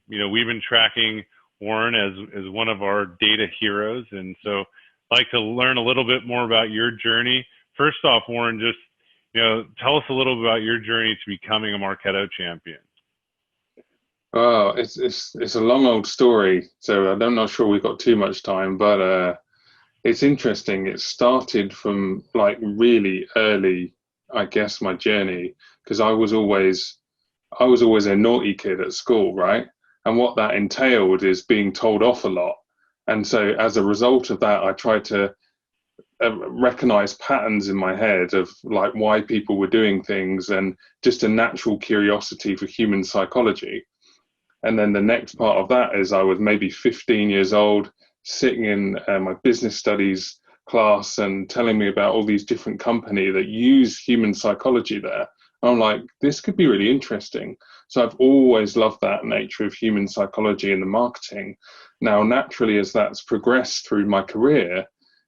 we've been tracking Warren as one of our data heroes. And so I'd like to learn a little bit more about your journey. First off, Warren, just, tell us a little bit about your journey to becoming a Marketo champion. Oh, it's a long old story, so I'm not sure we've got too much time, but it's interesting. It started from like really early, I guess, my journey, because I was always a naughty kid at school, right? And what that entailed is being told off a lot. And so as a result of that, I tried to recognize patterns in my head of like why people were doing things and just a natural curiosity for human psychology. And then the next part of that is I was maybe 15 years old, sitting in my business studies class and telling me about all these different companies that use human psychology there. I'm like, this could be really interesting. So I've always loved that nature of human psychology in the marketing. Now, naturally, as that's progressed through my career,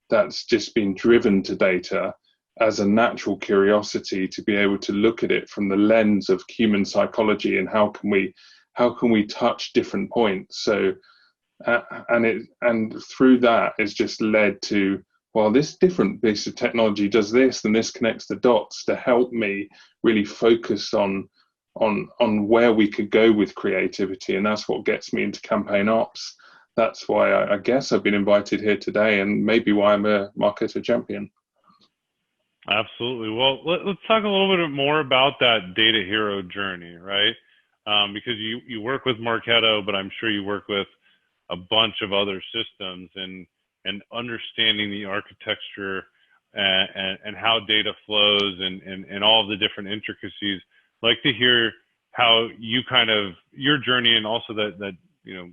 that's just been driven to data as a natural curiosity to be able to look at it from the lens of human psychology and how can we touch different points. So and through that it's just led to, well, this different piece of technology does this and this connects the dots to help me really focus on where we could go with creativity. And that's what gets me into campaign ops. That's why I guess I've been invited here today, and maybe why I'm a Marketo champion. Absolutely. Well, let's talk a little bit more about that data hero journey, right? Because you work with Marketo, but I'm sure you work with a bunch of other systems, and understanding the architecture and how data flows and all of the different intricacies. I'd like to hear how you your journey, and also that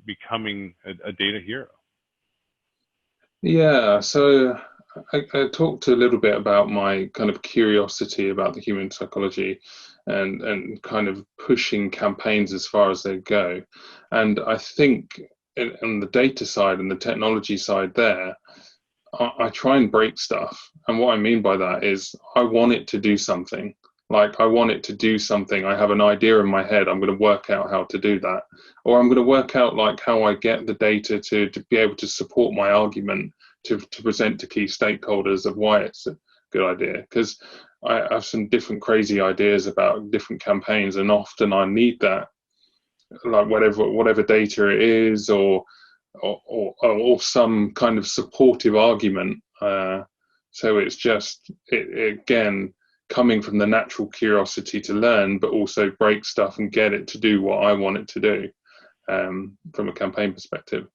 becoming a data hero. Yeah, so I talked a little bit about my kind of curiosity about the human psychology and kind of pushing campaigns as far as they go. And I think on the data side and the technology side there, I try and break stuff. And what I mean by that is I want it to do something. Like I want it to do something. I have an idea in my head. I'm going to work out how to do that. Or I'm going to work out like how I get the data to be able to support my argument to present to key stakeholders of why it's a good idea. Because I have some different crazy ideas about different campaigns, and often I need that, like whatever data it is, or some kind of supportive argument. So it's just again coming from the natural curiosity to learn, but also break stuff and get it to do what I want it to do, from a campaign perspective.